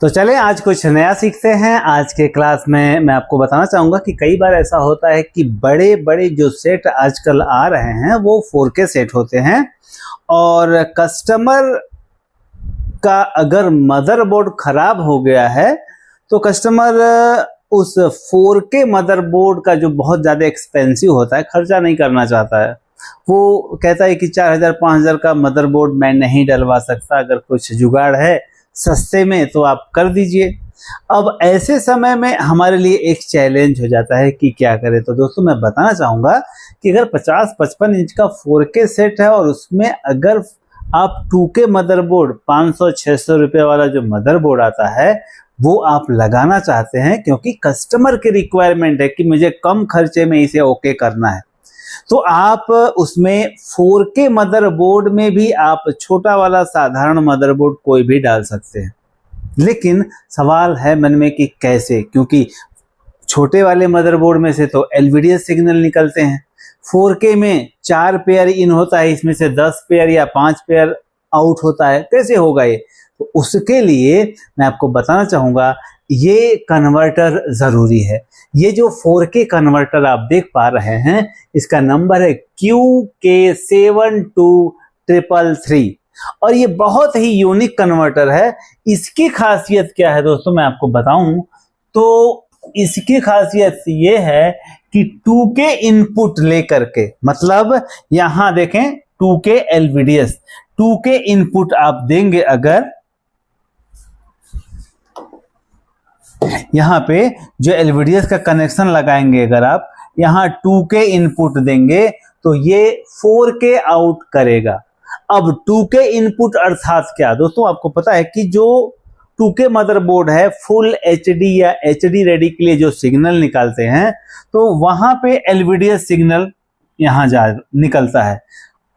तो चले आज कुछ नया सीखते हैं। आज के क्लास में मैं आपको बताना चाहूँगा कि कई बार ऐसा होता है कि बड़े बड़े जो सेट आजकल आ रहे हैं वो 4K सेट होते हैं और कस्टमर का अगर मदरबोर्ड खराब हो गया है तो कस्टमर उस 4K मदरबोर्ड का जो बहुत ज़्यादा एक्सपेंसिव होता है खर्चा नहीं करना चाहता है। वो कहता है कि 4000-5000 का मदरबोर्ड मैं नहीं डलवा सकता, अगर कुछ जुगाड़ है सस्ते में तो आप कर दीजिए। अब ऐसे समय में हमारे लिए एक चैलेंज हो जाता है कि क्या करें। तो दोस्तों मैं बताना चाहूँगा कि अगर 50-55 इंच का 4K सेट है और उसमें अगर आप 2K मदरबोर्ड 500-600 रुपये वाला जो मदरबोर्ड आता है वो आप लगाना चाहते हैं क्योंकि कस्टमर की रिक्वायरमेंट है कि मुझे कम खर्चे में इसे ओके करना है, तो आप उसमें 4K मदरबोर्ड में भी आप छोटा वाला साधारण मदरबोर्ड कोई भी डाल सकते हैं। लेकिन सवाल है मन में कि कैसे, क्योंकि छोटे वाले मदरबोर्ड में से तो LVDS सिग्नल निकलते हैं, 4K में 4 पेयर इन होता है, इसमें से 10 पेयर या 5 पेयर आउट होता है, कैसे होगा ये। तो उसके लिए मैं आपको बताना चाहूँगा ये कन्वर्टर ज़रूरी है। ये जो 4K कन्वर्टर आप देख पा रहे हैं इसका नंबर है QK72333 और ये बहुत ही यूनिक कन्वर्टर है। इसकी खासियत क्या है दोस्तों मैं आपको बताऊं तो इसकी खासियत ये है कि 2K इनपुट लेकर के, मतलब यहां देखें 2K LVDS, 2K इनपुट आप देंगे, अगर यहाँ पे जो LVDS का कनेक्शन लगाएंगे, अगर आप यहाँ 2K इनपुट देंगे तो ये 4K आउट करेगा। अब 2K इनपुट अर्थात क्या दोस्तों, आपको पता है कि जो 2K मदरबोर्ड है फुल HD या HD रेडी के लिए जो सिग्नल निकालते हैं तो वहां पे LVDS सिग्नल यहाँ जा निकलता है।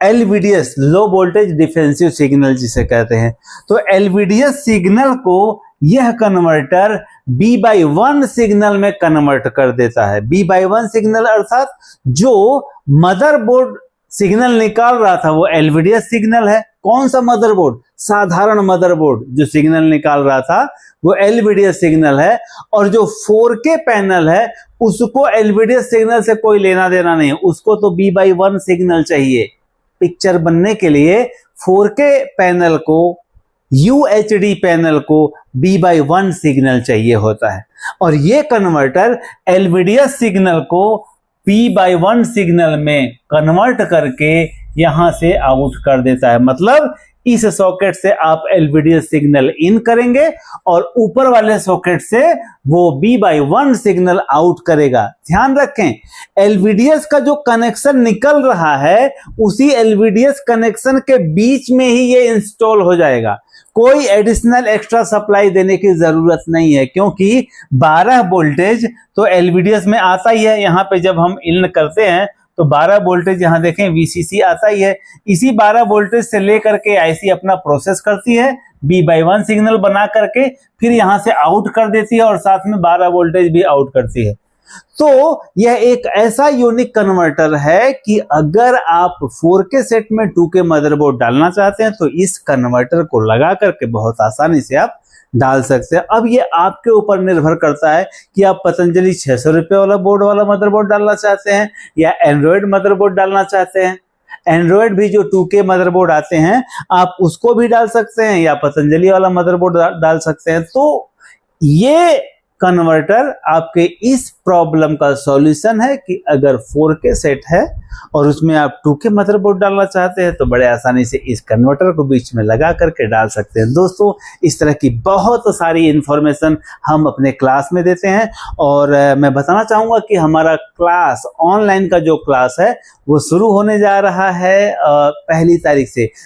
LVDS low voltage defensive signal जिसे कहते हैं। तो LVDS सिग्नल को यह कन्वर्टर B/1 सिग्नल में कन्वर्ट कर देता है। B/1 सिग्नल अर्थात जो मदरबोर्ड सिग्नल निकाल रहा था वो LVDS सिग्नल है। कौन सा मदरबोर्ड? साधारण मदरबोर्ड जो सिग्नल निकाल रहा था वो LVDS सिग्नल है, और जो 4K पैनल है उसको LVDS सिग्नल से कोई लेना देना नहीं, उसको तो B/1 सिग्नल चाहिए। पिक्चर बनने के लिए 4K पैनल को, UHD पैनल को B/1 सिग्नल चाहिए होता है, और ये कन्वर्टर LVDS सिग्नल को B/1 सिग्नल में कन्वर्ट करके यहां से आउट कर देता है। मतलब इस सॉकेट से आप LVDS सिग्नल इन करेंगे और ऊपर वाले सॉकेट से वो B/1 सिग्नल आउट करेगा। ध्यान रखें LVDS का जो कनेक्शन निकल रहा है उसी LVDS कनेक्शन के बीच में ही ये इंस्टॉल हो जाएगा। कोई एडिशनल एक्स्ट्रा सप्लाई देने की जरूरत नहीं है, क्योंकि 12 वोल्टेज तो LVDS में आता ही है। यहाँ पे जब हम इन करते हैं तो 12 वोल्टेज यहाँ देखें VCC आता ही है। इसी 12 वोल्टेज से लेकर के IC अपना प्रोसेस करती है, B/1 सिग्नल बना करके फिर यहाँ से आउट कर देती है और साथ में 12 वोल्टेज भी आउट करती है। तो यह एक ऐसा यूनिक कन्वर्टर है कि अगर आप 4K सेट में 2K मदरबोर्ड डालना चाहते हैं तो इस कन्वर्टर को लगा करके बहुत आसानी से आप डाल सकते हैं। अब ये आपके ऊपर निर्भर करता है कि आप पतंजलि 600 रुपये वाला बोर्ड वाला मदरबोर्ड डालना चाहते हैं या एंड्रॉयड मदरबोर्ड डालना चाहते हैं। एंड्रॉयड भी जो 2K मदरबोर्ड आते हैं आप उसको भी डाल सकते हैं या पतंजलि वाला मदरबोर्ड डाल सकते हैं। तो ये कन्वर्टर आपके इस प्रॉब्लम का सॉल्यूशन है कि अगर 4K सेट है और उसमें आप 2K मदरबोर्ड डालना चाहते हैं तो बड़े आसानी से इस कन्वर्टर को बीच में लगा करके डाल सकते हैं। दोस्तों इस तरह की बहुत सारी इंफॉर्मेशन हम अपने क्लास में देते हैं, और मैं बताना चाहूँगा कि हमारा क्लास ऑनलाइन का जो क्लास है वो शुरू होने जा रहा है 1 तारीख से।